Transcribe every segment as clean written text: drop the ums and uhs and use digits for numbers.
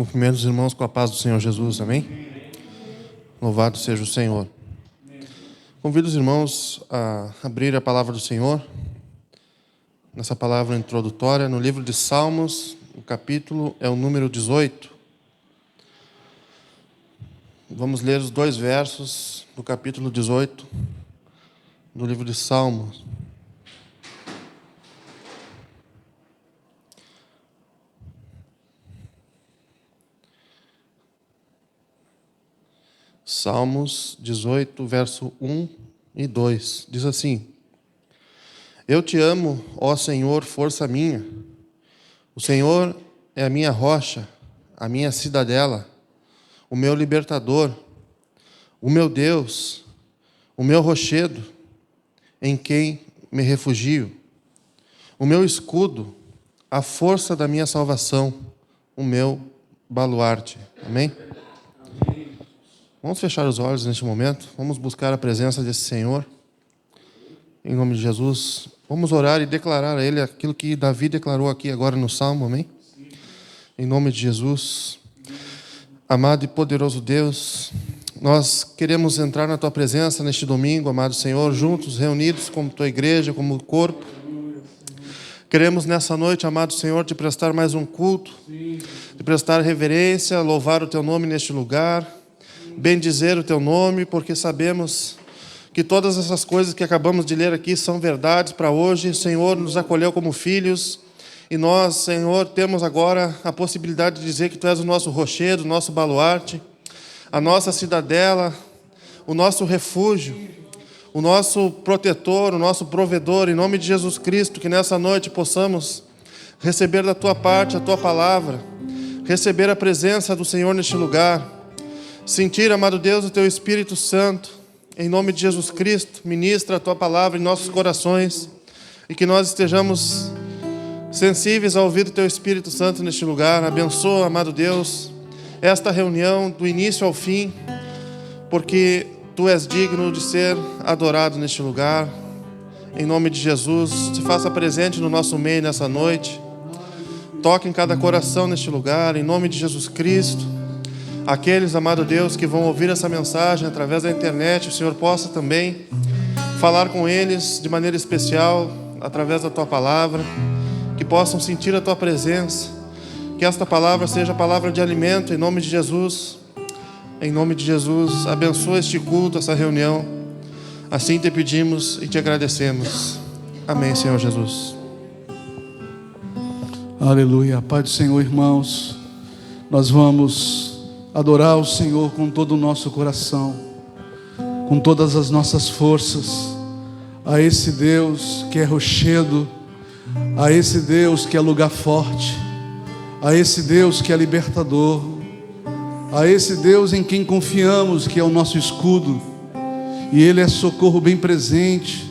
Cumprimento os irmãos com a paz do Senhor Jesus, amém? Louvado seja o Senhor. Convido os irmãos a abrir a palavra do Senhor, nessa palavra introdutória, no livro de Salmos, o capítulo é o número 18. Vamos ler os 2 versos do capítulo 18 do livro de Salmos. Salmos 18, verso 1 e 2, diz assim: Eu te amo, ó Senhor, força minha. O Senhor é a minha rocha, a minha cidadela, o meu libertador, o meu Deus, o meu rochedo, em quem me refugio, o meu escudo, a força da minha salvação, o meu baluarte. Amém? Vamos fechar os olhos neste momento, vamos buscar a presença desse Senhor, em nome de Jesus. Vamos orar e declarar a Ele aquilo que Davi declarou aqui agora no Salmo, amém? Em nome de Jesus. Amado e poderoso Deus, nós queremos entrar na Tua presença neste domingo, amado Senhor, juntos, reunidos como Tua igreja, como corpo. Queremos nessa noite, amado Senhor, Te prestar mais um culto, Te prestar reverência, louvar o Teu nome neste lugar, bendizer o Teu nome, porque sabemos que todas essas coisas que acabamos de ler aqui são verdades para hoje. O Senhor nos acolheu como filhos e nós, Senhor, temos agora a possibilidade de dizer que Tu és o nosso rochedo, o nosso baluarte, a nossa cidadela, o nosso refúgio, o nosso protetor, o nosso provedor. Em nome de Jesus Cristo, que nessa noite possamos receber da Tua parte a Tua palavra, receber a presença do Senhor neste lugar, sentir, amado Deus, o Teu Espírito Santo. Em nome de Jesus Cristo, ministra a Tua palavra em nossos corações e que nós estejamos sensíveis ao ouvir do Teu Espírito Santo neste lugar. Abençoa, amado Deus, esta reunião do início ao fim, porque Tu és digno de ser adorado neste lugar. Em nome de Jesus, se faça presente no nosso meio nessa noite. Toque em cada coração neste lugar, em nome de Jesus Cristo. Aqueles, amado Deus, que vão ouvir essa mensagem através da internet, o Senhor possa também falar com eles de maneira especial, através da Tua palavra, que possam sentir a Tua presença, que esta palavra seja palavra de alimento, em nome de Jesus. Em nome de Jesus, abençoa este culto, essa reunião. Assim Te pedimos e Te agradecemos. Amém, Senhor Jesus. Aleluia. Pai do Senhor, irmãos, nós vamos adorar o Senhor com todo o nosso coração, com todas as nossas forças, a esse Deus que é rochedo, a esse Deus que é lugar forte, a esse Deus que é libertador, a esse Deus em quem confiamos, que é o nosso escudo, e Ele é socorro bem presente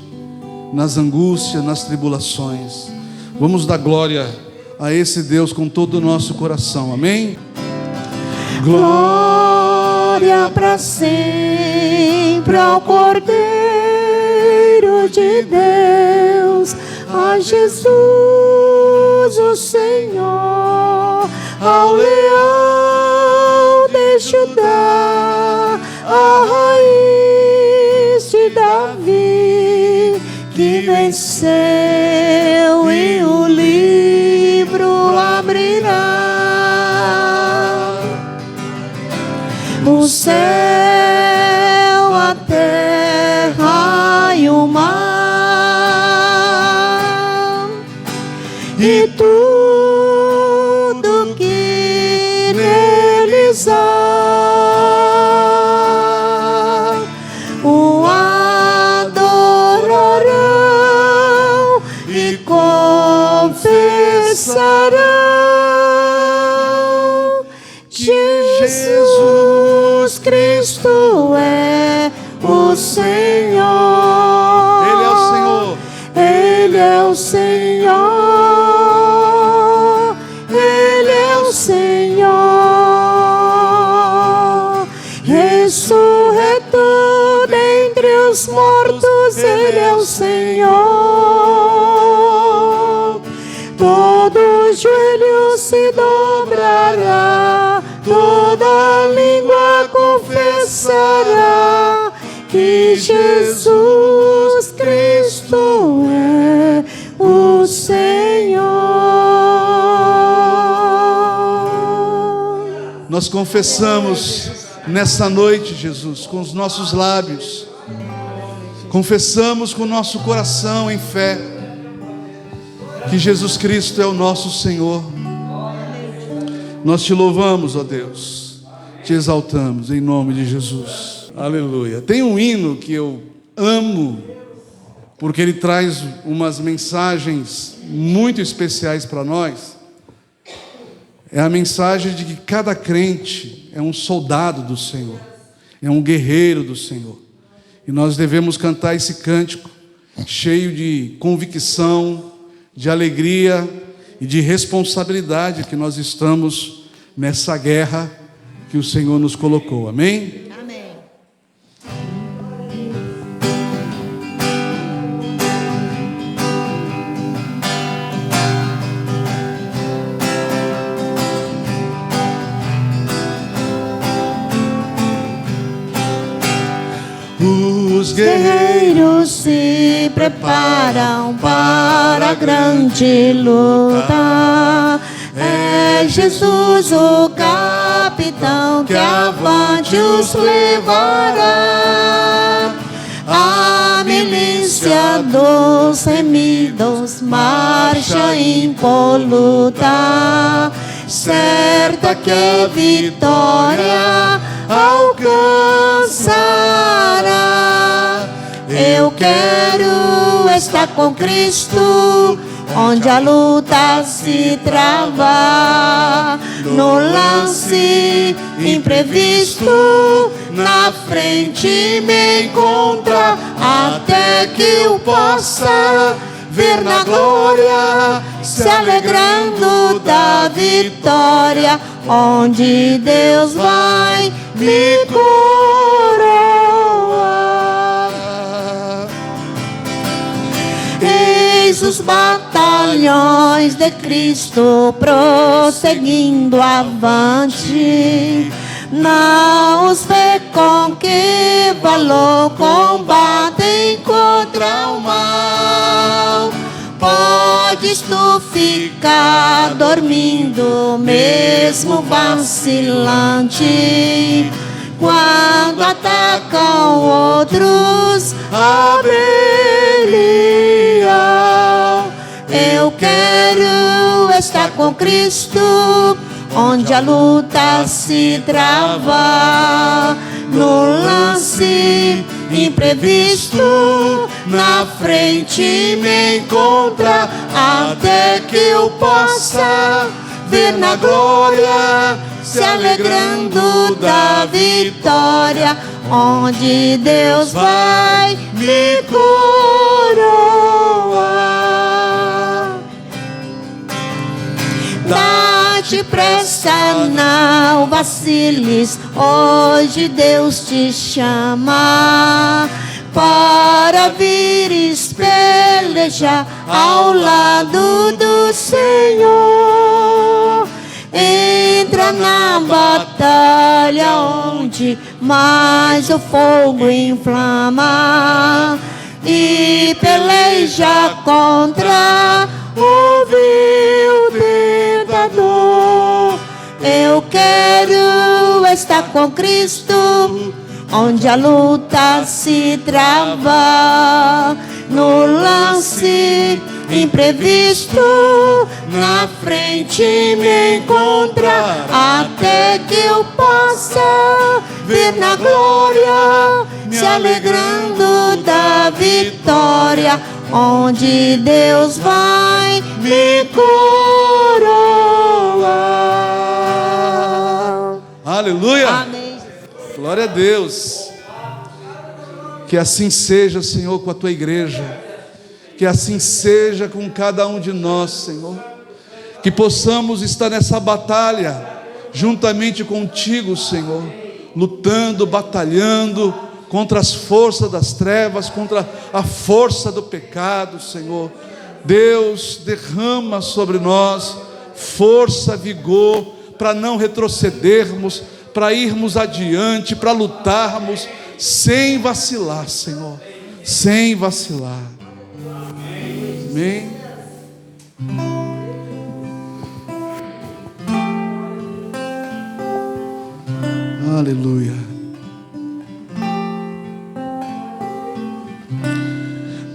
nas angústias, nas tribulações. Vamos dar glória a esse Deus com todo o nosso coração, amém? Glória para sempre ao Cordeiro de Deus, a Jesus o Senhor, ao Leão de Judá, a raiz de Davi, que venceu e o livro abrirá. O céu, a terra e o mar, e tudo que neles há, o adorarão e confessarão que Jesus Cristo é o Senhor. Ele é o Senhor. Ele é o Senhor. Ele é o Senhor. Ressurreto dentre os mortos, Ele é o Senhor. Todo joelho se dobrará nós confessamos nessa noite, Jesus, com os nossos lábios, confessamos com o nosso coração em fé, que Jesus Cristo é o nosso Senhor. Nós te louvamos, ó Deus, te exaltamos em nome de Jesus. Aleluia. Tem um hino que eu amo, porque ele traz umas mensagens muito especiais para nós. É a mensagem de que cada crente é um soldado do Senhor, é um guerreiro do Senhor. E nós devemos cantar esse cântico cheio de convicção, de alegria e de responsabilidade, que nós estamos nessa guerra que o Senhor nos colocou. Amém? Amém. Os guerreiros Se preparam para a grande luta. É Jesus o capitão que avante os levará. A milícia dos remidos marcha impoluta, certa que a vitória alcançará. Eu quero estar com Cristo, onde a luta se trava. No lance imprevisto, na frente me encontra, até que eu possa ver na glória, se alegrando da vitória, onde Deus vai me coroar. Eis os batalhões de Cristo prosseguindo avante. Não os vê com que valor combatem contra o mal. Podes tu ficar dormindo, mesmo vacilante, quando atacam outros a Belial. Eu quero estar com Cristo, onde a luta se trava. No lance imprevisto, na frente me encontra, até que eu possa ver na glória, se alegrando da vitória, onde Deus vai me coroar. Dá-te pressa, não vaciles, hoje Deus te chama para vires pelejar ao lado do Senhor. Entra na batalha onde mais o fogo inflama e peleja contra o vil tentador. Eu quero estar com Cristo, onde a luta se trava. No lance imprevisto, na frente me encontra, até que eu possa ver na glória, se alegrando da vitória, onde Deus vai me coroar. Aleluia! Amém. Glória a Deus. Que assim seja, Senhor, com a tua igreja. Que assim seja com cada um de nós, Senhor. Que possamos estar nessa batalha juntamente contigo, Senhor, lutando, batalhando contra as forças das trevas, contra a força do pecado, Senhor. Deus, derrama sobre nós força, vigor, para não retrocedermos, para irmos adiante, para lutarmos sem vacilar, Senhor, sem vacilar. Amém. Aleluia.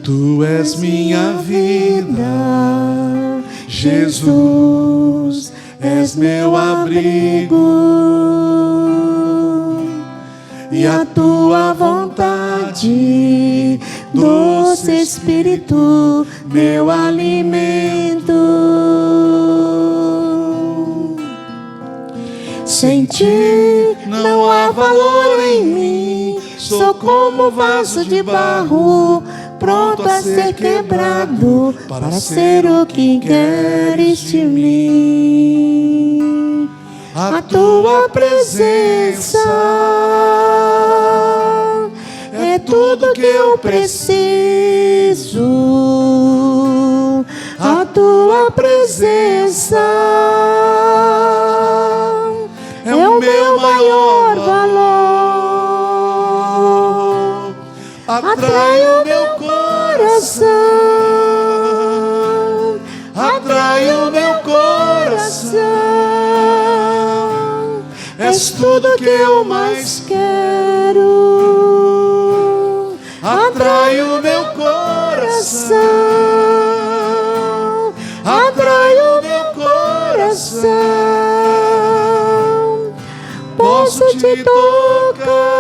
Tu és minha vida, Jesus, és meu abrigo, e a tua vontade, doce Espírito, meu alimento. Sem ti não há valor em mim, sou como vaso de barro, pronto a ser quebrado, para ser o que queres de mim. A tua presença é tudo que eu preciso. A tua presença é o meu maior valor. Atrai o meu coração, atrai o meu coração. És tudo que eu mais quero. Atrai o meu coração, atrai o meu coração. Posso te tocar.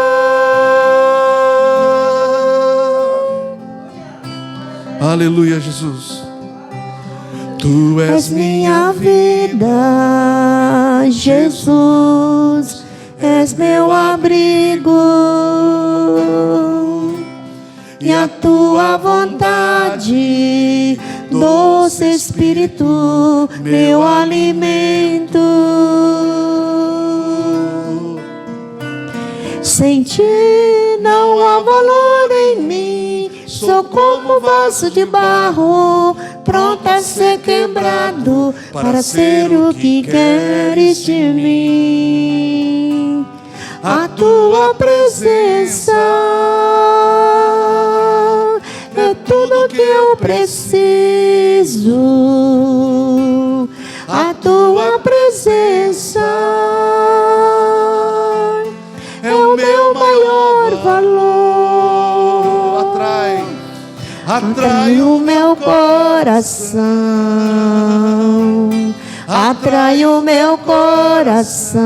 Aleluia, Jesus. Tu és minha vida, Jesus, és meu abrigo, e a tua vontade, doce Espírito, meu alimento. Sem ti não há valor em mim, sou como vaso de barro, pronto a ser quebrado, para ser o que queres de mim. A tua presença é tudo que eu preciso. A tua presença é o meu maior valor. Atrai o meu coração, atrai o meu coração.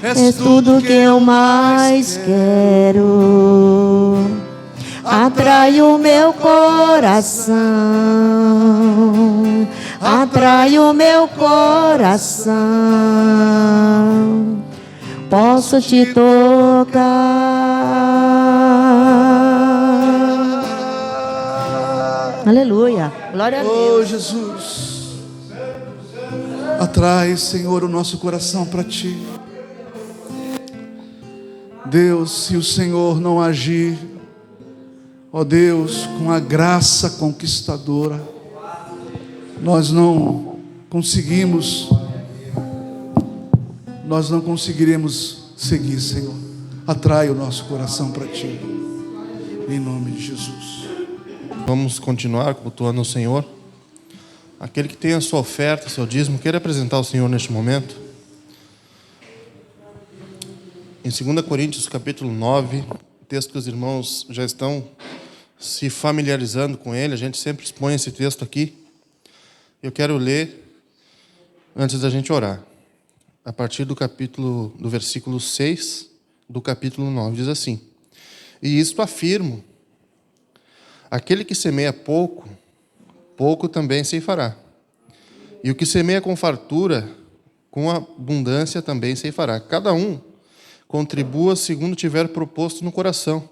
És tudo que eu mais quero. Atrai o meu coração, atrai o meu coração. Posso te tocar. Aleluia. Glória a Deus. Oh, Jesus. Atrai, Senhor, o nosso coração para ti. Deus, se o Senhor não agir, ó Deus, com a graça conquistadora, nós não conseguiremos seguir, Senhor. Atrai o nosso coração para ti, em nome de Jesus. Vamos continuar cultuando o Senhor. Aquele que tem a sua oferta, seu dízimo, queira apresentar o Senhor neste momento. Em 2 Coríntios capítulo 9, texto que os irmãos já estão se familiarizando com ele, a gente sempre expõe esse texto aqui. Eu quero ler antes da gente orar. A partir do versículo 6 do capítulo 9, diz assim: E isto afirmo, aquele que semeia pouco, pouco também ceifará. E o que semeia com fartura, com abundância também ceifará. Cada um contribua segundo tiver proposto no coração,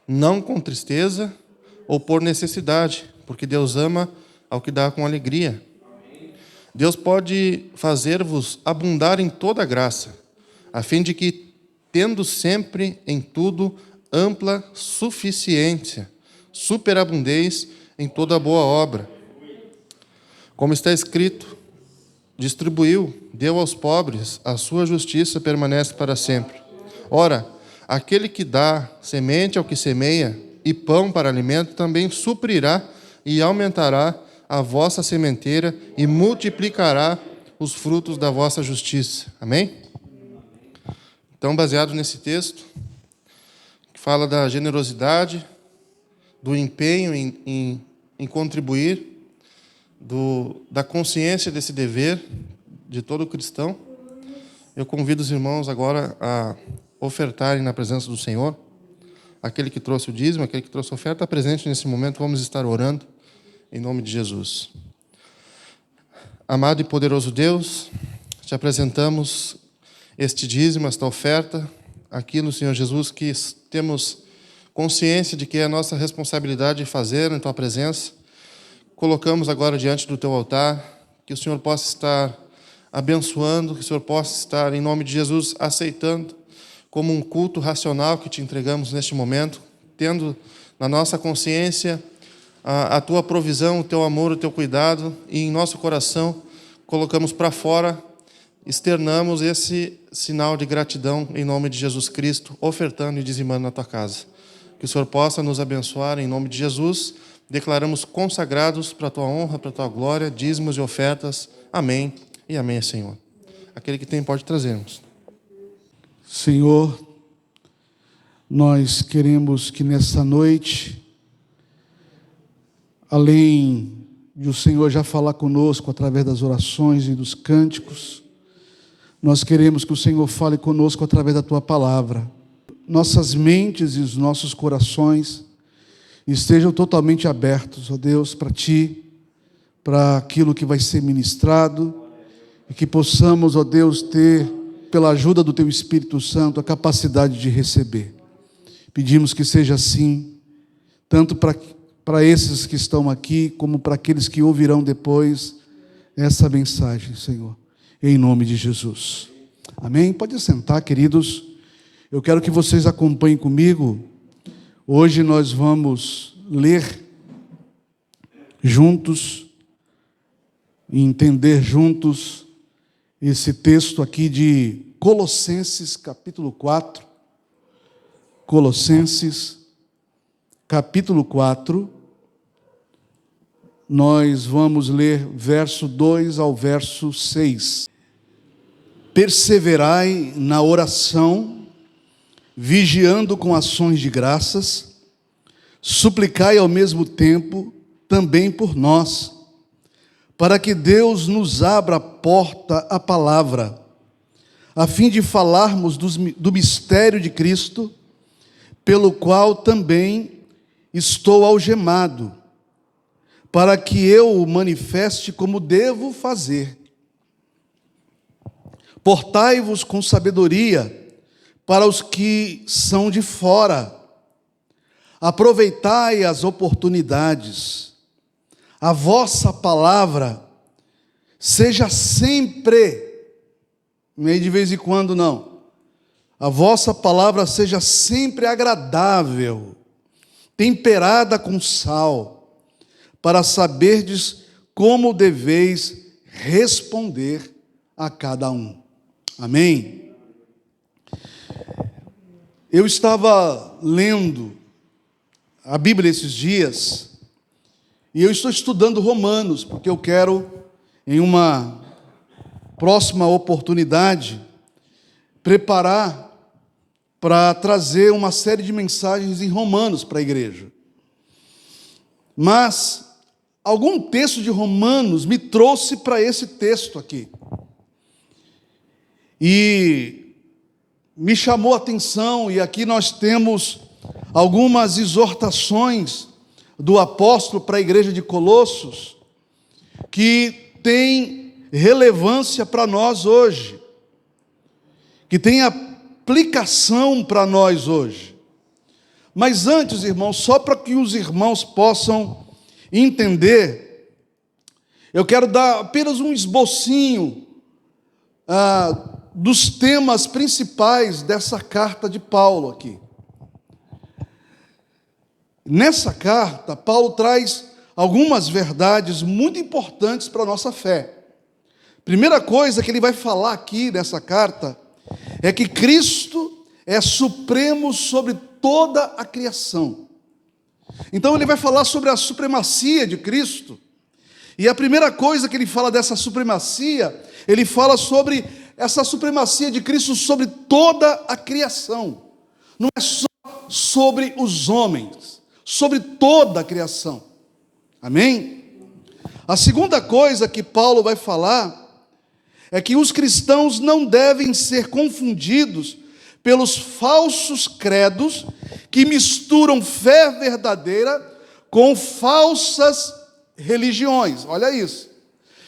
não com tristeza ou por necessidade, porque Deus ama ao que dá com alegria. Deus pode fazer-vos abundar em toda graça, a fim de que, tendo sempre em tudo ampla suficiência, superabundez em toda boa obra. Como está escrito, distribuiu, deu aos pobres, a sua justiça permanece para sempre. Ora, aquele que dá semente ao que semeia e pão para alimento também suprirá e aumentará a vossa sementeira e multiplicará os frutos da vossa justiça. Amém? Então, baseado nesse texto, que fala da generosidade, do empenho em contribuir, da consciência desse dever de todo cristão, eu convido os irmãos agora a ofertarem na presença do Senhor. Aquele que trouxe o dízimo, aquele que trouxe a oferta, presente nesse momento, vamos estar orando em nome de Jesus. Amado e poderoso Deus, te apresentamos este dízimo, esta oferta, aquilo, Senhor Jesus, que temos consciência de que é a nossa responsabilidade fazer em Tua presença. Colocamos agora diante do Teu altar, que o Senhor possa estar abençoando, que o Senhor possa estar, em nome de Jesus, aceitando como um culto racional que Te entregamos neste momento, tendo na nossa consciência a Tua provisão, o Teu amor, o Teu cuidado, e em nosso coração colocamos para fora, externamos esse sinal de gratidão em nome de Jesus Cristo, ofertando e dizimando na Tua casa. Que o Senhor possa nos abençoar em nome de Jesus. Declaramos consagrados para a Tua honra, para a Tua glória, dízimos e ofertas. Amém e amém, Senhor. Aquele que tem pode trazermos. Senhor, nós queremos que nessa noite, além de o Senhor já falar conosco através das orações e dos cânticos, nós queremos que o Senhor fale conosco através da Tua palavra. Nossas mentes e os nossos corações estejam totalmente abertos, ó Deus, para Ti, para aquilo que vai ser ministrado, e que possamos, ó Deus, ter, pela ajuda do Teu Espírito Santo, a capacidade de receber. Pedimos que seja assim, tanto para esses que estão aqui, como para aqueles que ouvirão depois essa mensagem, Senhor, em nome de Jesus. Amém? Pode sentar, queridos. Eu quero que vocês acompanhem comigo. Hoje nós vamos ler juntos e entender juntos esse texto aqui de Colossenses, capítulo 4. Colossenses, capítulo 4. Nós vamos ler verso 2 ao verso 6. Perseverai na oração, vigiando com ações de graças, suplicai ao mesmo tempo também por nós, para que Deus nos abra a porta à palavra, a fim de falarmos do mistério de Cristo, pelo qual também estou algemado, para que eu o manifeste como devo fazer. Portai-vos com sabedoria para os que são de fora. Aproveitai as oportunidades. A vossa palavra seja sempre, nem de vez em quando não, a vossa palavra seja sempre agradável, temperada com sal, para saberdes como deveis responder a cada um. Amém? Eu estava lendo a Bíblia esses dias, e eu estou estudando Romanos, porque eu quero, em uma próxima oportunidade, preparar para trazer uma série de mensagens em Romanos para a igreja. Mas algum texto de Romanos me trouxe para esse texto aqui. E me chamou a atenção, e aqui nós temos algumas exortações do apóstolo para a igreja de Colossos, que tem relevância para nós hoje, que tem aplicação para nós hoje. Mas antes, irmãos, só para que os irmãos possam entender, eu quero dar apenas um esbocinho dos temas principais dessa carta de Paulo aqui. Nessa carta, Paulo traz algumas verdades muito importantes para a nossa fé. Primeira coisa que ele vai falar aqui nessa carta é que Cristo é supremo sobre toda a criação. Então ele vai falar sobre a supremacia de Cristo. E a primeira coisa que ele fala dessa supremacia, ele fala sobre essa supremacia de Cristo sobre toda a criação. Não é só sobre os homens, sobre toda a criação. Amém? A segunda coisa que Paulo vai falar é que os cristãos não devem ser confundidos pelos falsos credos que misturam fé verdadeira com falsas religiões. Olha isso.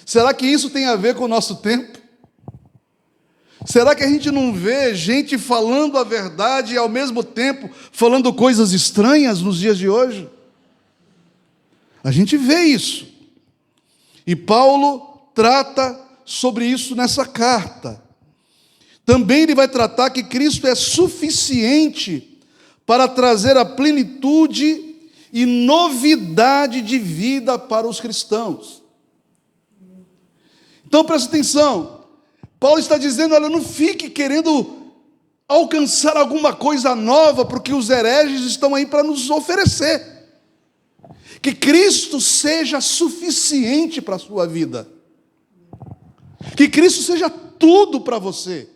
Será que isso tem a ver com o nosso tempo? Será que a gente não vê gente falando a verdade e ao mesmo tempo falando coisas estranhas nos dias de hoje? A gente vê isso. E Paulo trata sobre isso nessa carta. Também ele vai tratar que Cristo é suficiente para trazer a plenitude e novidade de vida para os cristãos. Então presta atenção. Paulo está dizendo, olha, não fique querendo alcançar alguma coisa nova, porque os hereges estão aí para nos oferecer. Que Cristo seja suficiente para a sua vida. Que Cristo seja tudo para você.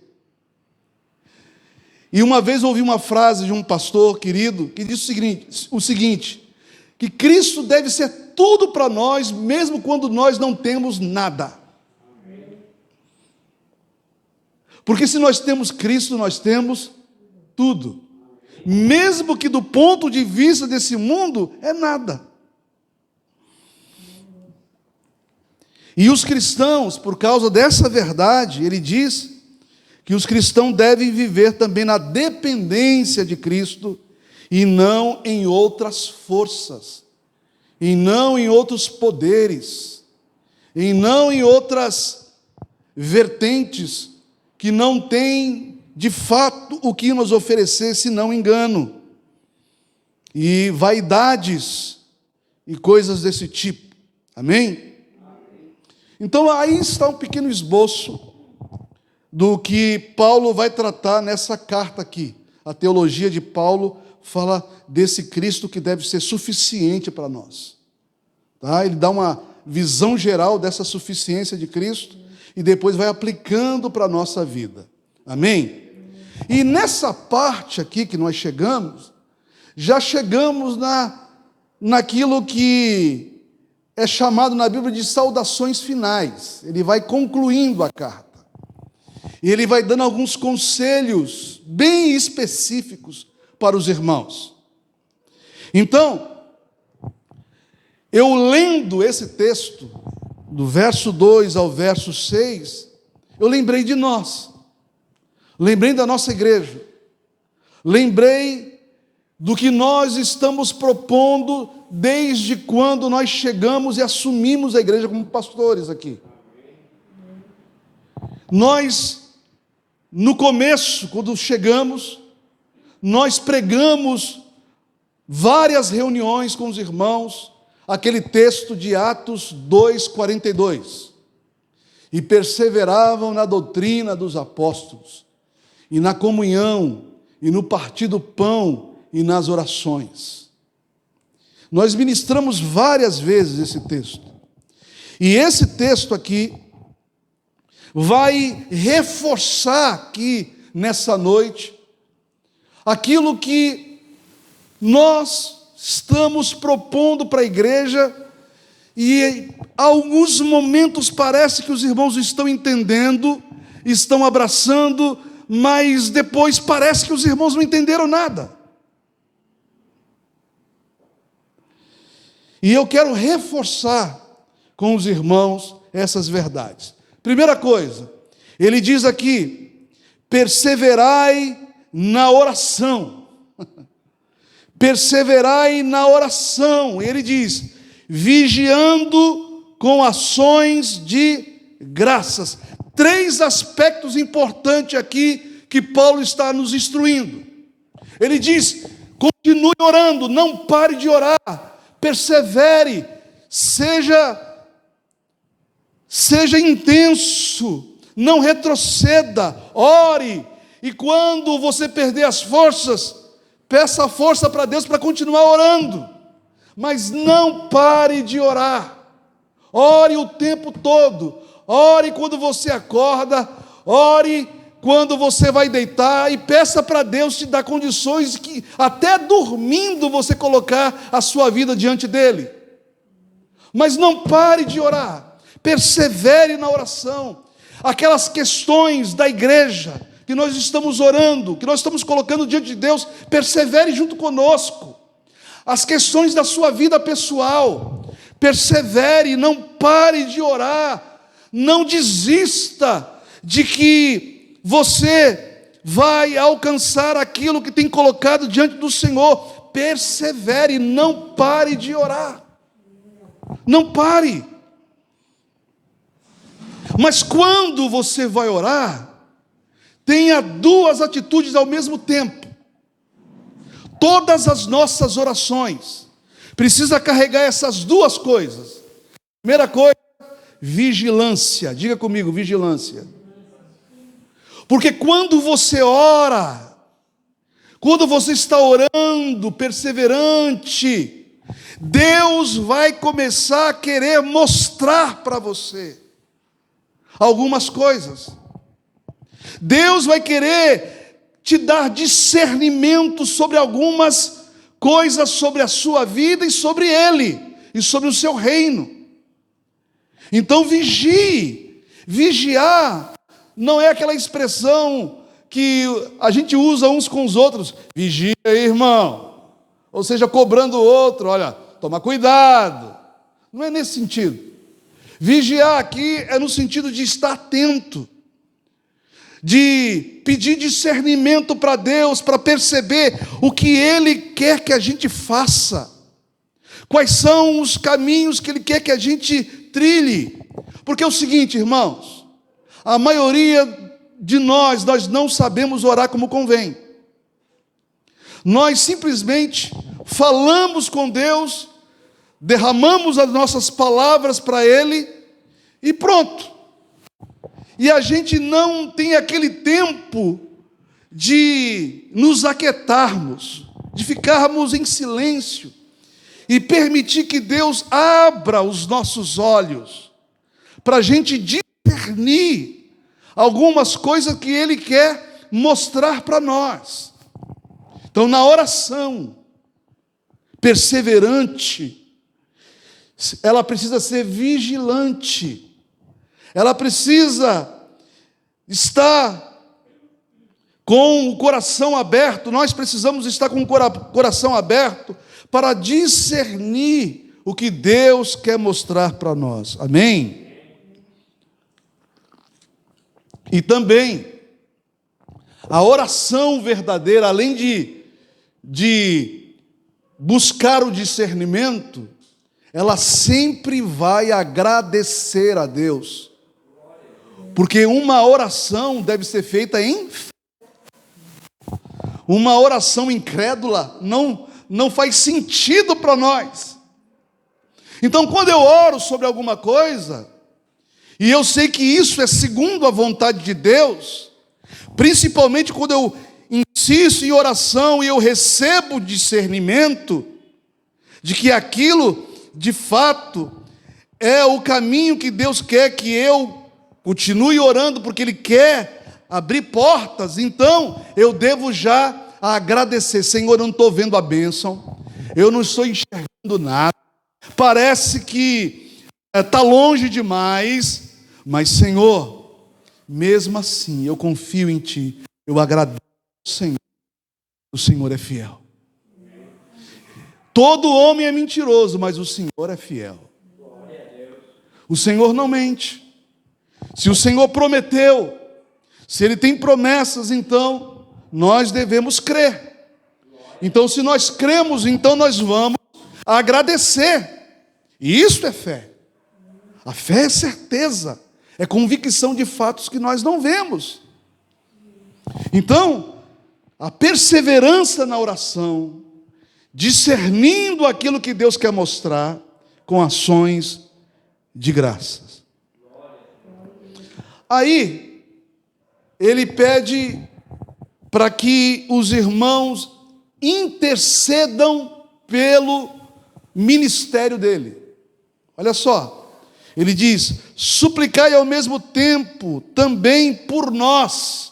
E uma vez ouvi uma frase de um pastor querido, que disse o seguinte, que Cristo deve ser tudo para nós, mesmo quando nós não temos nada. Porque se nós temos Cristo, nós temos tudo. Mesmo que do ponto de vista desse mundo, é nada. E os cristãos, por causa dessa verdade, ele diz que os cristãos devem viver também na dependência de Cristo e não em outras forças, e não em outros poderes, e não em outras vertentes que não têm de fato o que nos oferecer senão engano e vaidades e coisas desse tipo. Amém? Então aí está um pequeno esboço do que Paulo vai tratar nessa carta aqui. A teologia de Paulo fala desse Cristo que deve ser suficiente para nós. Tá? Ele dá uma visão geral dessa suficiência de Cristo e depois vai aplicando para a nossa vida. Amém? E nessa parte aqui que nós chegamos, já chegamos naquilo que é chamado na Bíblia de saudações finais. Ele vai concluindo a carta. E ele vai dando alguns conselhos bem específicos para os irmãos. Então, eu lendo esse texto, do verso 2 ao verso 6, eu lembrei de nós. Lembrei da nossa igreja. Lembrei do que nós estamos propondo desde quando nós chegamos e assumimos a igreja como pastores aqui. Nós, no começo, quando chegamos, nós pregamos várias reuniões com os irmãos, aquele texto de Atos 2:42. E perseveravam na doutrina dos apóstolos, e na comunhão, e no partir do pão, e nas orações. Nós ministramos várias vezes esse texto. E esse texto aqui vai reforçar aqui nessa noite aquilo que nós estamos propondo para a igreja, e a alguns momentos parece que os irmãos estão entendendo, estão abraçando, mas depois parece que os irmãos não entenderam nada. E eu quero reforçar com os irmãos essas verdades. Primeira coisa, ele diz aqui, perseverai na oração. Perseverai na oração. Ele diz, vigiando com ações de graças. 3 aspectos importantes aqui que Paulo está nos instruindo. Ele diz, continue orando, não pare de orar, persevere, seja intenso, não retroceda, ore, e quando você perder as forças, peça força para Deus para continuar orando, mas não pare de orar. Ore o tempo todo, ore quando você acorda, ore quando você vai deitar e peça para Deus te dar condições que até dormindo você colocar a sua vida diante dele. Mas não pare de orar, persevere na oração. Aquelas questões da igreja que nós estamos orando, que nós estamos colocando diante de Deus, persevere junto conosco. As questões da sua vida pessoal, persevere, não pare de orar, não desista de que você vai alcançar aquilo que tem colocado diante do Senhor. Persevere, não pare de orar, não pare. Mas quando você vai orar, tenha duas atitudes ao mesmo tempo. Todas as nossas orações precisam carregar essas duas coisas. Primeira coisa, vigilância. Diga comigo, vigilância. Porque quando você ora, quando você está orando, perseverante, Deus vai começar a querer mostrar para você algumas coisas. Deus vai querer te dar discernimento sobre algumas coisas sobre a sua vida e sobre Ele, e sobre o seu reino. Então vigie. Vigiar não é aquela expressão que a gente usa uns com os outros. Vigia, irmão. Ou seja, cobrando o outro, olha, toma cuidado. Não é nesse sentido. Vigiar aqui é no sentido de estar atento, de pedir discernimento para Deus, para perceber o que Ele quer que a gente faça, quais são os caminhos que Ele quer que a gente trilhe. Porque é o seguinte, irmãos, a maioria de nós não sabemos orar como convém. Nós simplesmente falamos com Deus, derramamos as nossas palavras para Ele e pronto. E a gente não tem aquele tempo de nos aquietarmos, de ficarmos em silêncio e permitir que Deus abra os nossos olhos para a gente discernir algumas coisas que Ele quer mostrar para nós. Então, na oração perseverante, ela precisa ser vigilante, ela precisa estar com o coração aberto. Nós precisamos estar com o coração aberto para discernir o que Deus quer mostrar para nós. Amém? E também, a oração verdadeira, além de buscar o discernimento, ela sempre vai agradecer a Deus. Porque uma oração deve ser feita em fé. Uma oração incrédula não faz sentido para nós. Então, quando eu oro sobre alguma coisa, e eu sei que isso é segundo a vontade de Deus, principalmente quando eu insisto em oração e eu recebo discernimento de que aquilo, de fato, é o caminho que Deus quer que eu continue orando, porque Ele quer abrir portas, então eu devo já agradecer. Senhor, eu não estou vendo a bênção, eu não estou enxergando nada, parece que está longe demais, mas Senhor, mesmo assim eu confio em Ti, eu agradeço ao Senhor, o Senhor é fiel. Todo homem é mentiroso, mas o Senhor é fiel. O Senhor não mente. Se o Senhor prometeu, se Ele tem promessas, então nós devemos crer. Então, se nós cremos, então nós vamos agradecer. E isso é fé. A fé é certeza, é convicção de fatos que nós não vemos. Então, a perseverança na oração, discernindo aquilo que Deus quer mostrar com ações de graças. Aí, ele pede para que os irmãos intercedam pelo ministério dele. Olha só, Ele diz: suplicai ao mesmo tempo também por nós,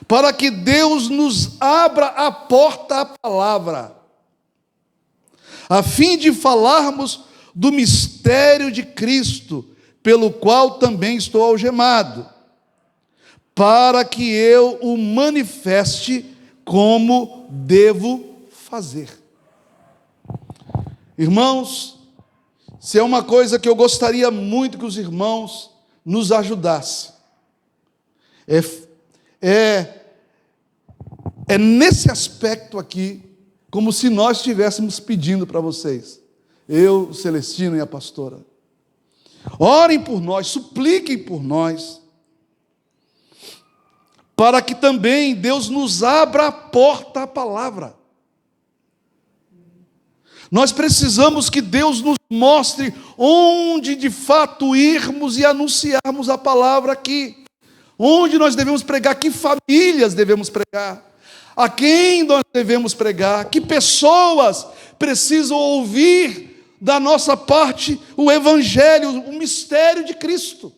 para que Deus nos abra a porta à palavra, a fim de falarmos do mistério de Cristo, pelo qual também estou algemado, para que eu o manifeste como devo fazer. Irmãos, se é uma coisa que eu gostaria muito que os irmãos nos ajudassem, é nesse aspecto aqui, como se nós estivéssemos pedindo para vocês, eu, o Celestino e a pastora, orem por nós, supliquem por nós, para que também Deus nos abra a porta à palavra. Nós precisamos que Deus nos mostre onde de fato irmos e anunciarmos a palavra aqui. Onde nós devemos pregar, que famílias devemos pregar, a quem nós devemos pregar, que pessoas precisam ouvir da nossa parte o Evangelho, o mistério de Cristo.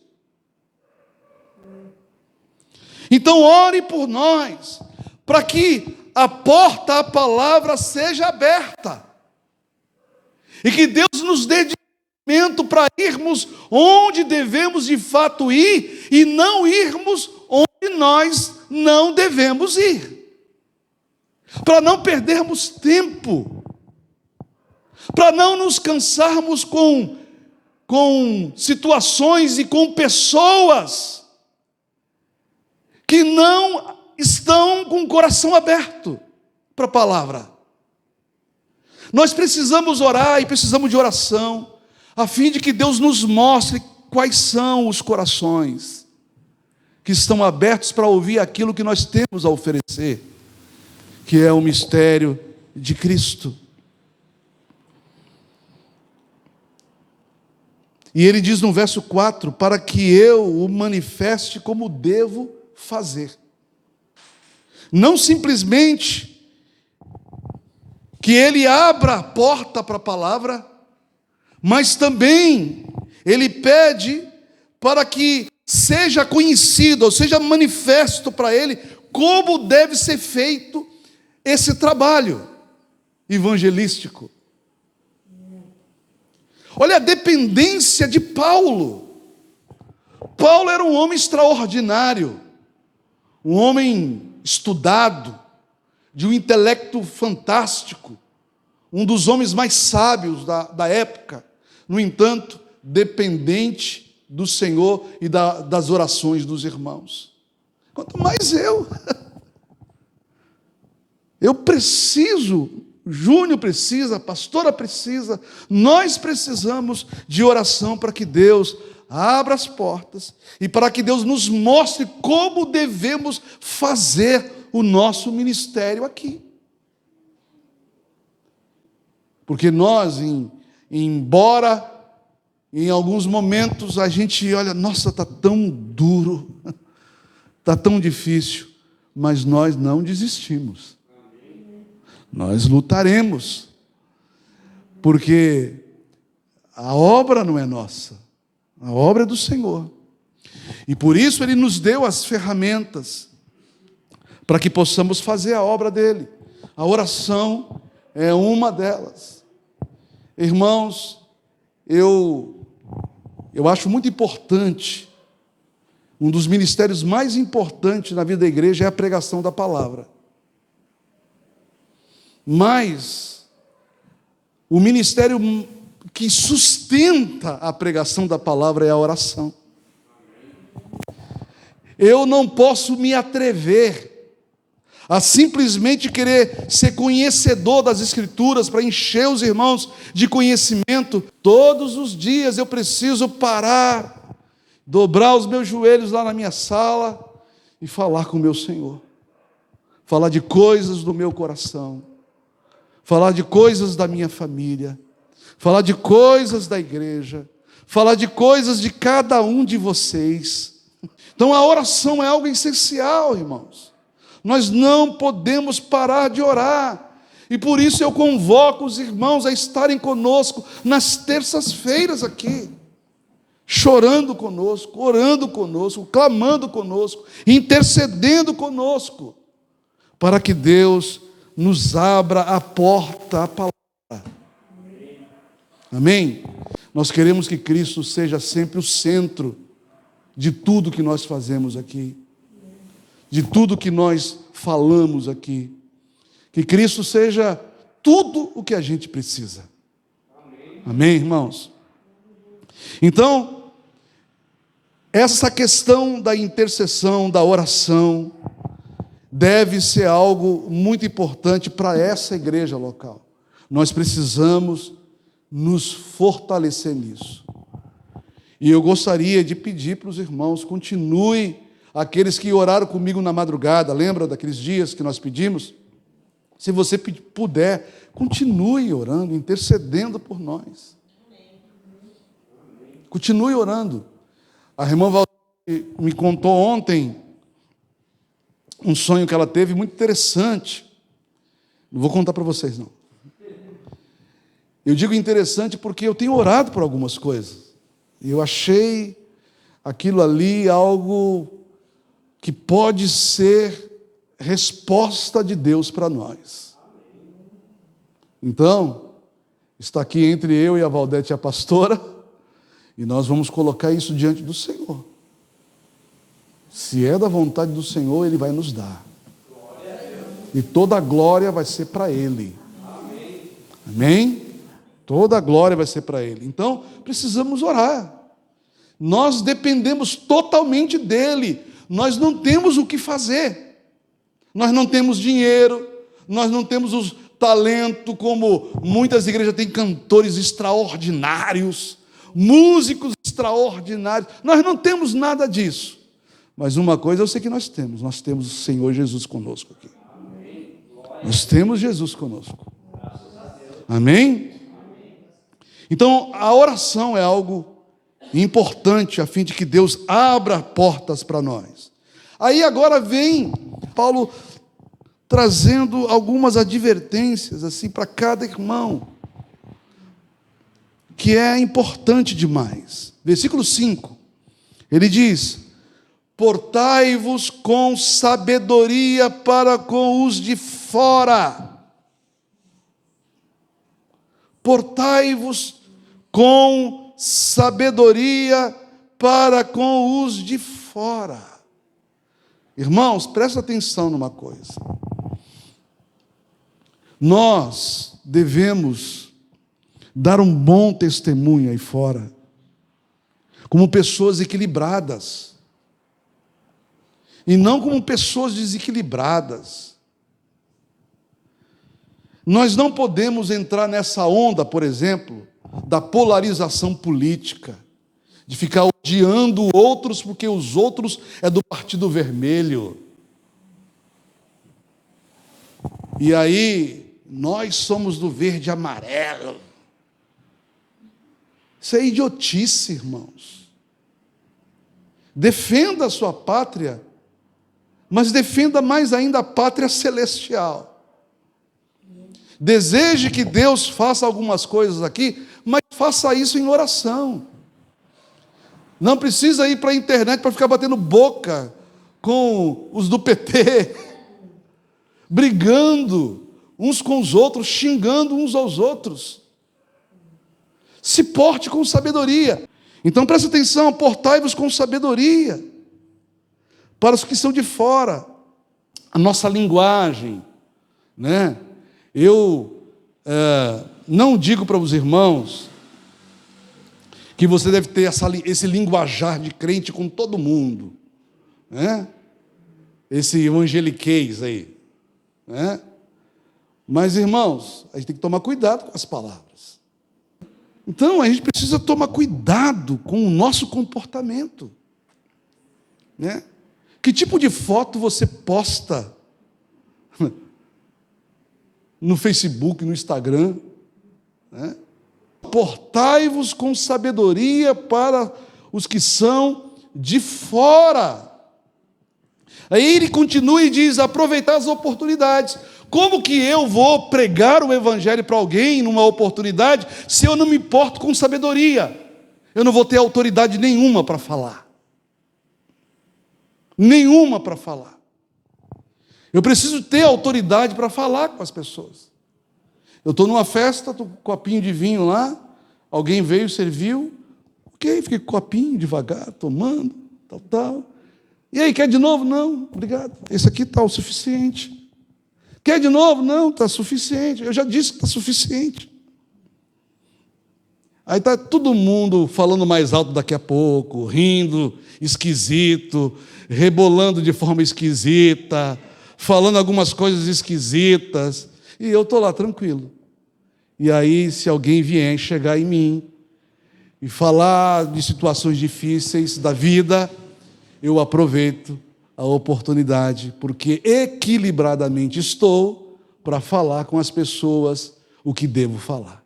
Então ore por nós, para que a porta à palavra seja aberta, e que Deus nos dê discernimento para irmos onde devemos de fato ir, e não irmos onde nós não devemos ir, para não perdermos tempo, para não nos cansarmos com situações e com pessoas que não estão com o coração aberto para a palavra. Nós precisamos orar e precisamos de oração, a fim de que Deus nos mostre quais são os corações que estão abertos para ouvir aquilo que nós temos a oferecer, que é o mistério de Cristo. E ele diz no verso 4, para que eu o manifeste como devo fazer. Não simplesmente que ele abra a porta para a palavra, mas também ele pede para que seja conhecido, ou seja manifesto para ele, como deve ser feito esse trabalho evangelístico. Olha a dependência de Paulo. Paulo era um homem extraordinário, um homem estudado, de um intelecto fantástico, um dos homens mais sábios da época, no entanto, dependente do Senhor e das orações dos irmãos. Quanto mais eu preciso, Júnior precisa, a pastora precisa, nós precisamos de oração para que Deus abra as portas e para que Deus nos mostre como devemos fazer o nosso ministério aqui. Porque nós, embora em alguns momentos a gente olha, nossa, está tão duro, está tão difícil, mas nós não desistimos. Nós lutaremos, porque a obra não é nossa, a obra é do Senhor. E por isso Ele nos deu as ferramentas para que possamos fazer a obra dele. A oração é uma delas. Irmãos, eu acho muito importante, um dos ministérios mais importantes na vida da igreja é a pregação da palavra. Mas o ministério que sustenta a pregação da palavra é a oração. Eu não posso me atrever a simplesmente querer ser conhecedor das Escrituras para encher os irmãos de conhecimento. Todos os dias eu preciso parar, dobrar os meus joelhos lá na minha sala e falar com o meu Senhor, falar de coisas do meu coração, falar de coisas da minha família, falar de coisas da igreja, falar de coisas de cada um de vocês. Então a oração é algo essencial, irmãos. Nós não podemos parar de orar. E por isso eu convoco os irmãos a estarem conosco nas terças-feiras aqui, chorando conosco, orando conosco, clamando conosco, intercedendo conosco, para que Deus nos abra a porta, a palavra. Amém? Nós queremos que Cristo seja sempre o centro de tudo que nós fazemos aqui, de tudo que nós falamos aqui. Que Cristo seja tudo o que a gente precisa. Amém, irmãos? Então, essa questão da intercessão, da oração, deve ser algo muito importante para essa igreja local. Nós precisamos nos fortalecer nisso. E eu gostaria de pedir para os irmãos, continue, aqueles que oraram comigo na madrugada, lembra daqueles dias que nós pedimos? Se você puder, continue orando, intercedendo por nós. Continue orando. A irmã Valdir me contou ontem um sonho que ela teve muito interessante. Não vou contar para vocês, não. Eu digo interessante porque eu tenho orado por algumas coisas. E eu achei aquilo ali algo que pode ser resposta de Deus para nós. Então, está aqui entre eu e a Valdete, a pastora, e nós vamos colocar isso diante do Senhor. Se é da vontade do Senhor, Ele vai nos dar. E toda a glória vai ser para Ele. Amém? Toda a glória vai ser para Ele. Então, precisamos orar. Nós dependemos totalmente dEle. Nós não temos o que fazer. Nós não temos dinheiro, nós não temos o talento, como muitas igrejas têm cantores extraordinários, músicos extraordinários. Nós não temos nada disso. Mas uma coisa eu sei que nós temos o Senhor Jesus conosco aqui. Nós temos Jesus conosco. Amém? Então, a oração é algo importante, a fim de que Deus abra portas para nós. Aí agora vem Paulo trazendo algumas advertências assim para cada irmão, que é importante demais. Versículo 5, ele diz: portai-vos com sabedoria para com os de fora. Portai-vos com sabedoria para com os de fora. Irmãos, presta atenção numa coisa. Nós devemos dar um bom testemunho aí fora, como pessoas equilibradas, e não como pessoas desequilibradas. Nós não podemos entrar nessa onda, por exemplo, da polarização política, de ficar odiando outros porque os outros é do Partido Vermelho. E aí, nós somos do verde e amarelo. Isso é idiotice, irmãos. Defenda a sua pátria, mas defenda mais ainda a pátria celestial. Deseje que Deus faça algumas coisas aqui, mas faça isso em oração. Não precisa ir para a internet para ficar batendo boca com os do PT, brigando uns com os outros, xingando uns aos outros. Se porte com sabedoria. Então preste atenção, portai-vos com sabedoria para os que são de fora. A nossa linguagem, né? Eu não digo para os irmãos que você deve ter esse linguajar de crente com todo mundo, né? Esse evangeliquez aí, né? Mas, irmãos, a gente tem que tomar cuidado com as palavras. Então, a gente precisa tomar cuidado com o nosso comportamento, né? Que tipo de foto você posta no Facebook, no Instagram, né? Portai-vos com sabedoria para os que são de fora. Aí ele continua e diz: aproveitar as oportunidades. Como que eu vou pregar o evangelho para alguém numa oportunidade se eu não me importo com sabedoria? Eu não vou ter autoridade nenhuma para falar. Nenhuma para falar. Eu preciso ter autoridade para falar com as pessoas. Eu estou numa festa, estou com um copinho de vinho lá, alguém veio, serviu, ok, fiquei com o copinho, devagar, tomando, tal. E aí, quer de novo? Não, obrigado. Esse aqui está o suficiente. Quer de novo? Não, está suficiente. Eu já disse que está suficiente. Aí está todo mundo falando mais alto daqui a pouco, rindo, esquisito, rebolando de forma esquisita, falando algumas coisas esquisitas, e eu estou lá tranquilo. E aí, se alguém vier chegar em mim e falar de situações difíceis da vida, eu aproveito a oportunidade, porque equilibradamente estou para falar com as pessoas o que devo falar.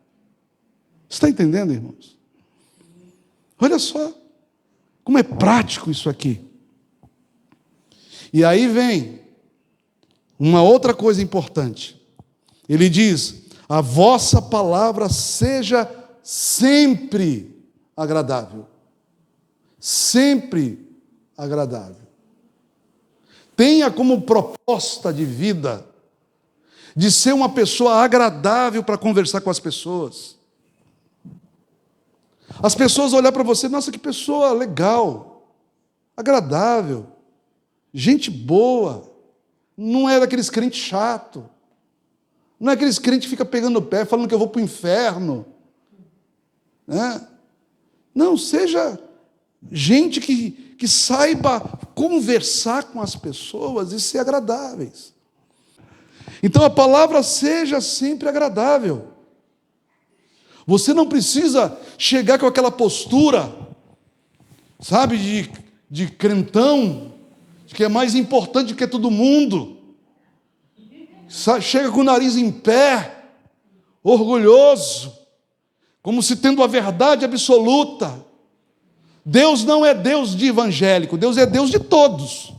Você está entendendo, irmãos? Olha só como é prático isso aqui. E aí vem uma outra coisa importante. Ele diz: a vossa palavra seja sempre agradável. Sempre agradável. Tenha como proposta de vida de ser uma pessoa agradável para conversar com as pessoas. As pessoas olhar para você, nossa, que pessoa legal, agradável, gente boa, não é daqueles crentes chato, não é aqueles crentes que ficam pegando o pé, falando que eu vou para o inferno. Né? Não, seja gente que saiba conversar com as pessoas e ser agradáveis. Então a palavra seja sempre agradável. Você não precisa chegar com aquela postura, sabe, de crentão, de que é mais importante do que todo mundo. Chega com o nariz em pé, orgulhoso, como se tendo a verdade absoluta. Deus não é Deus de evangélico, Deus é Deus de todos.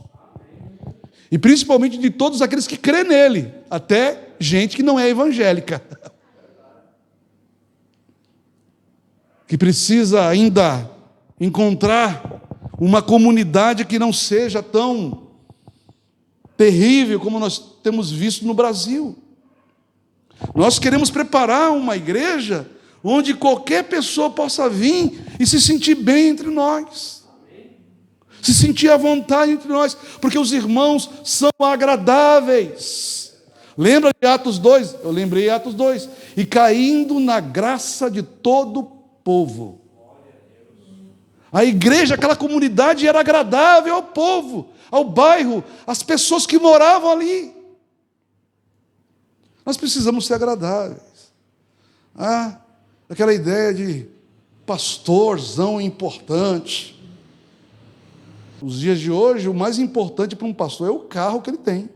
E principalmente de todos aqueles que crêem nele, até gente que não é evangélica. Que precisa ainda encontrar uma comunidade que não seja tão terrível como nós temos visto no Brasil. Nós queremos preparar uma igreja onde qualquer pessoa possa vir e se sentir bem entre nós. Se sentir à vontade entre nós, porque os irmãos são agradáveis. Lembra de Atos 2? Eu lembrei Atos 2. E caindo na graça de todo povo. A igreja, aquela comunidade era agradável ao povo, ao bairro, às pessoas que moravam ali. Nós precisamos ser agradáveis. Aquela ideia de pastorzão importante. Nos dias de hoje, o mais importante para um pastor é o carro que ele tem.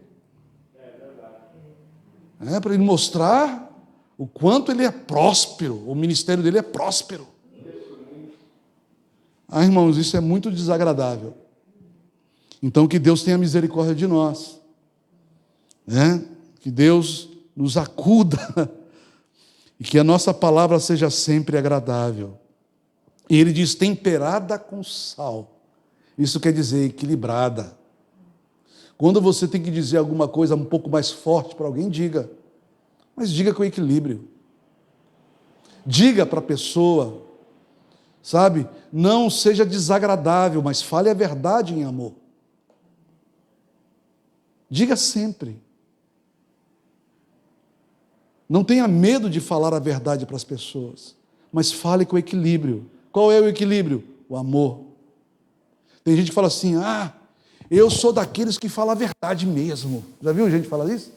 Para ele mostrar o quanto ele é próspero, o ministério dele é próspero. Irmãos, isso é muito desagradável. Então, que Deus tenha misericórdia de nós. Que Deus nos acuda e que a nossa palavra seja sempre agradável. E ele diz temperada com sal. Isso quer dizer equilibrada. Quando você tem que dizer alguma coisa um pouco mais forte para alguém, diga. Mas diga com equilíbrio. Diga para a pessoa, sabe? Não seja desagradável, mas fale a verdade em amor. Diga sempre. Não tenha medo de falar a verdade para as pessoas, mas fale com equilíbrio. Qual é o equilíbrio? O amor. Tem gente que fala assim, eu sou daqueles que falam a verdade mesmo. Já viu gente falar isso?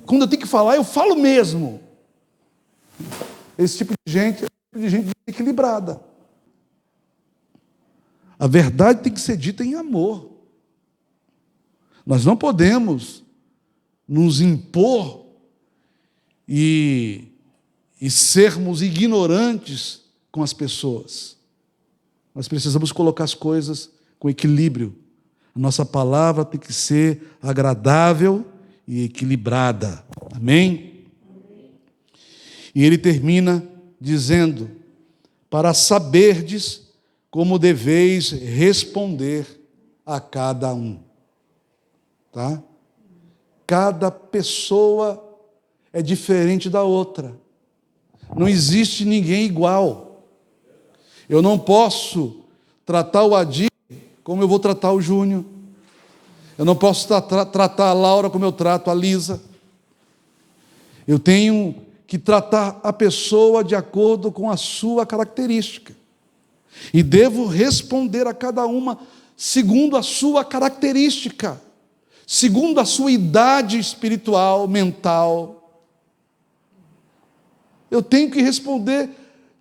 Quando eu tenho que falar, eu falo mesmo. Esse tipo de gente é um tipo de gente equilibrada. A verdade tem que ser dita em amor. Nós não podemos nos impor e sermos ignorantes com as pessoas. Nós precisamos colocar as coisas com equilíbrio. A nossa palavra tem que ser agradável e equilibrada. Amém? E ele termina dizendo: para saberdes como deveis responder a cada um. Tá? Cada pessoa é diferente da outra. Não existe ninguém igual. Eu não posso tratar o Adir como eu vou tratar o Júnior. Eu não posso tratar a Laura como eu trato a Lisa. Eu tenho que tratar a pessoa de acordo com a sua característica. E devo responder a cada uma segundo a sua característica, segundo a sua idade espiritual, mental. Eu tenho que responder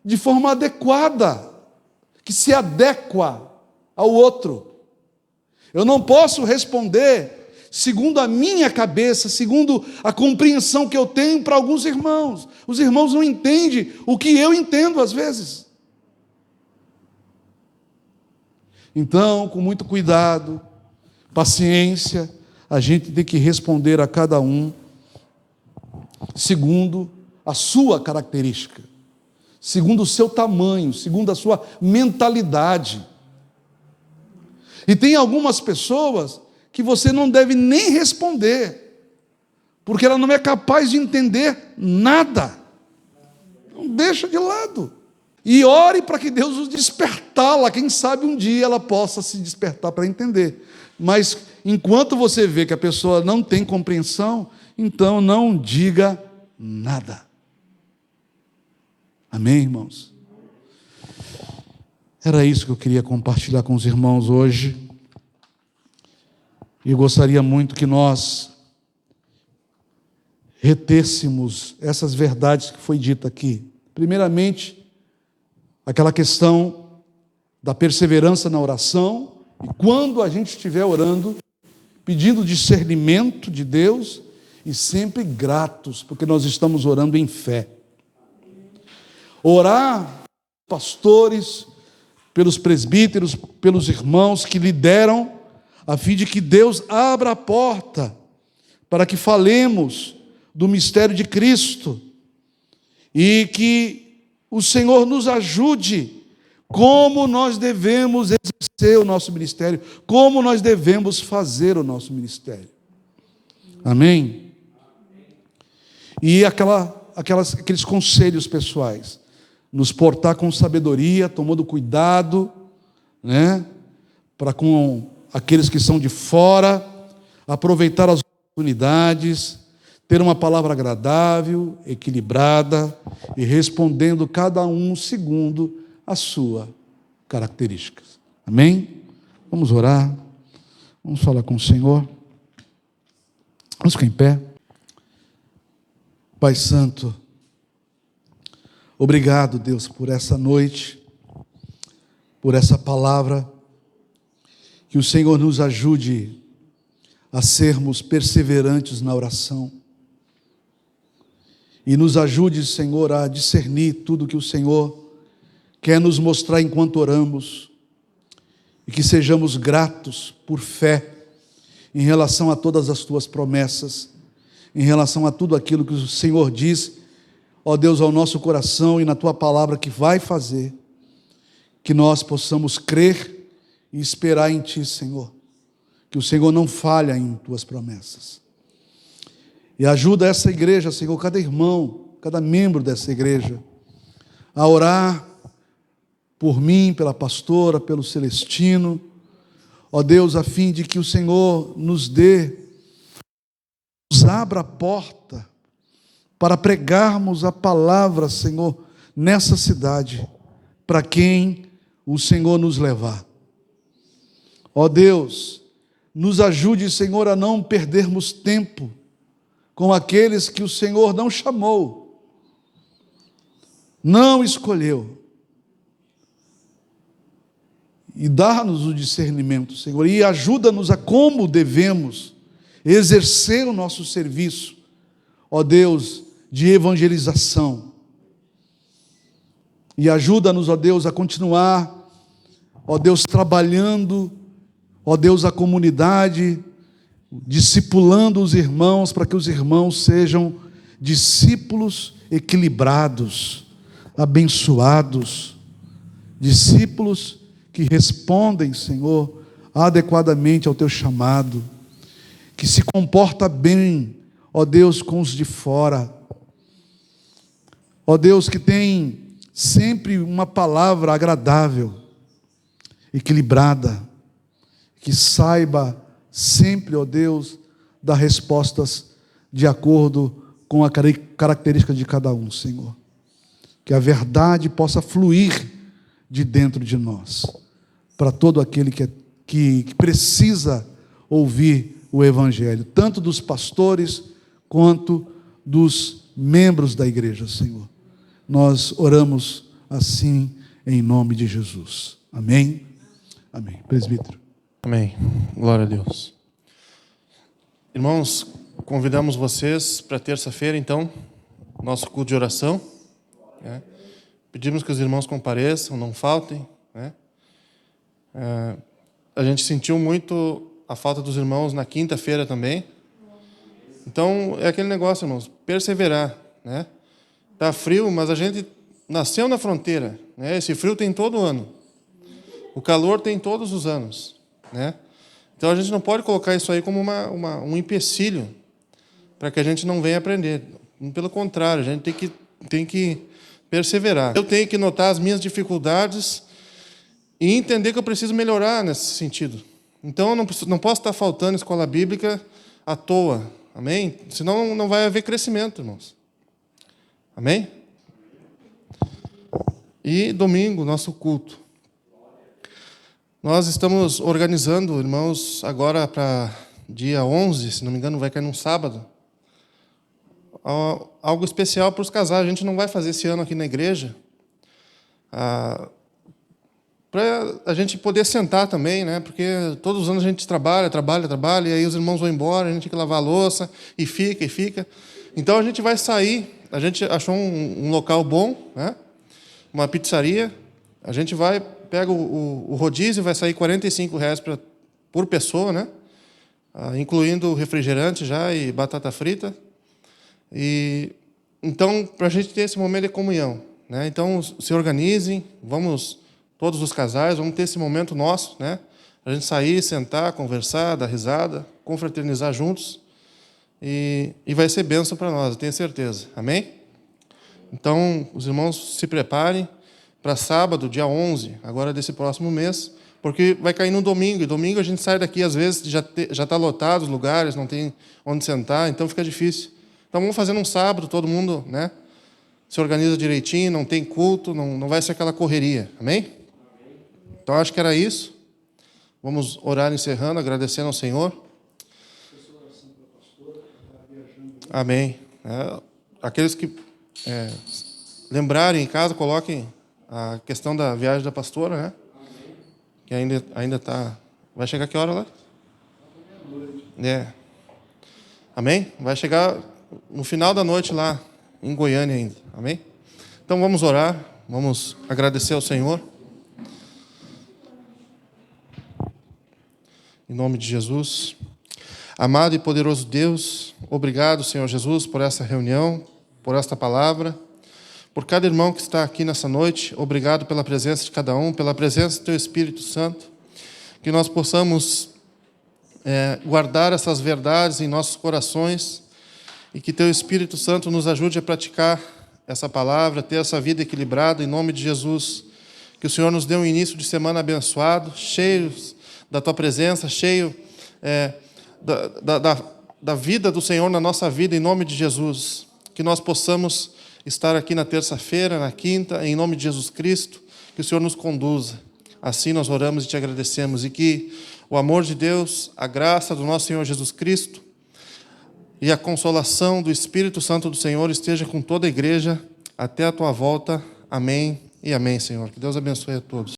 de forma adequada, que se adequa ao outro. Eu não posso responder segundo a minha cabeça, segundo a compreensão que eu tenho para alguns irmãos. Os irmãos não entendem o que eu entendo às vezes. Então, com muito cuidado, paciência, a gente tem que responder a cada um segundo a sua característica, segundo o seu tamanho, segundo a sua mentalidade. E tem algumas pessoas que você não deve nem responder, porque ela não é capaz de entender nada. Não deixa de lado. E ore para que Deus os despertá-la. Quem sabe um dia ela possa se despertar para entender. Mas enquanto você vê que a pessoa não tem compreensão, então não diga nada. Amém, irmãos? Era isso que eu queria compartilhar com os irmãos hoje. E eu gostaria muito que nós retêssemos essas verdades que foi dita aqui. Primeiramente, aquela questão da perseverança na oração, e quando a gente estiver orando, pedindo discernimento de Deus e sempre gratos, porque nós estamos orando em fé. Orar, pastores, pelos presbíteros, pelos irmãos que lideram, a fim de que Deus abra a porta para que falemos do mistério de Cristo e que o Senhor nos ajude como nós devemos exercer o nosso ministério, como nós devemos fazer o nosso ministério. Amém? E aqueles conselhos pessoais, nos portar com sabedoria, tomando cuidado, né, para com aqueles que são de fora, aproveitar as oportunidades, ter uma palavra agradável, equilibrada e respondendo cada um segundo a sua característica. Amém? Vamos orar, vamos falar com o Senhor. Vamos ficar em pé. Pai Santo, obrigado, Deus, por essa noite, por essa palavra. Que o Senhor nos ajude a sermos perseverantes na oração. E nos ajude, Senhor, a discernir tudo que o Senhor quer nos mostrar enquanto oramos. E que sejamos gratos por fé em relação a todas as tuas promessas, em relação a tudo aquilo que o Senhor diz, ó Deus, ao nosso coração e na tua palavra que vai fazer. Que nós possamos crer e esperar em Ti, Senhor, que o Senhor não falha em Tuas promessas. E ajuda essa igreja, Senhor, cada irmão, cada membro dessa igreja, a orar por mim, pela pastora, pelo Celestino, ó Deus, a fim de que o Senhor nos abra a porta para pregarmos a palavra, Senhor, nessa cidade, para quem o Senhor nos levar. Ó Deus, nos ajude, Senhor, a não perdermos tempo com aqueles que o Senhor não chamou, não escolheu. E dá-nos o discernimento, Senhor, e ajuda-nos a como devemos exercer o nosso serviço, ó Deus, de evangelização. E ajuda-nos, ó Deus, a continuar, ó Deus, trabalhando, ó Deus, a comunidade, discipulando os irmãos para que os irmãos sejam discípulos equilibrados, abençoados, discípulos que respondem, Senhor, adequadamente ao teu chamado, que se comporta bem, ó Deus, com os de fora, ó Deus, que tem sempre uma palavra agradável, equilibrada, que saiba sempre, ó Deus, dar respostas de acordo com a característica de cada um, Senhor. Que a verdade possa fluir de dentro de nós, para todo aquele que precisa ouvir o Evangelho, tanto dos pastores quanto dos membros da igreja, Senhor. Nós oramos assim em nome de Jesus. Amém? Amém. Presbítero. Amém. Glória a Deus. Irmãos, convidamos vocês para terça-feira, então, nosso culto de oração. Pedimos que os irmãos compareçam, não faltem. A gente sentiu muito a falta dos irmãos na quinta-feira também. Então, é aquele negócio, irmãos, perseverar. Está frio, mas a gente nasceu na fronteira. Esse frio tem todo ano. O calor tem todos os anos. Então, a gente não pode colocar isso aí como um empecilho para que a gente não venha aprender. Pelo contrário, a gente tem que perseverar. Eu tenho que notar as minhas dificuldades e entender que eu preciso melhorar nesse sentido. Então, eu não posso estar faltando escola bíblica à toa. Amém? Senão não vai haver crescimento, irmãos. Amém? E domingo, nosso culto. Nós estamos organizando, irmãos, agora para dia 11, se não me engano, vai cair num sábado, algo especial para os casais. A gente não vai fazer esse ano aqui na igreja, para a gente poder sentar também, porque todos os anos a gente trabalha, e aí os irmãos vão embora, a gente tem que lavar a louça, e fica. Então a gente vai sair, a gente achou um local bom, uma pizzaria, a gente vai, pega o rodízio, vai sair R$45 por pessoa, incluindo refrigerante já e batata frita. E então, para a gente ter esse momento de comunhão, então se organizem, vamos, todos os casais, vamos ter esse momento nosso, a gente sair, sentar, conversar, dar risada, confraternizar juntos, e vai ser bênção para nós, eu tenho certeza. Amém? Então, os irmãos se preparem para sábado, dia 11, agora desse próximo mês, porque vai cair no domingo, e domingo a gente sai daqui, às vezes já está lotado os lugares, não tem onde sentar, então fica difícil. Então vamos fazer num sábado, todo mundo se organiza direitinho, não tem culto, não vai ser aquela correria. Amém? Então acho que era isso. Vamos orar encerrando, agradecendo ao Senhor. Amém. Aqueles que lembrarem em casa, coloquem a questão da viagem da pastora, que ainda está... Vai chegar que hora lá? Amém? Vai chegar no final da noite lá em Goiânia ainda. Amém? Então vamos orar, vamos agradecer ao Senhor. Em nome de Jesus. Amado e poderoso Deus, obrigado, Senhor Jesus, por essa reunião, por esta palavra, por cada irmão que está aqui nessa noite. Obrigado pela presença de cada um, pela presença do Teu Espírito Santo, que nós possamos guardar essas verdades em nossos corações e que Teu Espírito Santo nos ajude a praticar essa palavra, ter essa vida equilibrada, em nome de Jesus. Que o Senhor nos dê um início de semana abençoado, cheios da Tua presença, cheio da vida do Senhor na nossa vida, em nome de Jesus. Que nós possamos estar aqui na terça-feira, na quinta, em nome de Jesus Cristo, que o Senhor nos conduza. Assim nós oramos e Te agradecemos, e que o amor de Deus, a graça do nosso Senhor Jesus Cristo e a consolação do Espírito Santo do Senhor esteja com toda a igreja até a Tua volta. Amém e amém, Senhor. Que Deus abençoe a todos.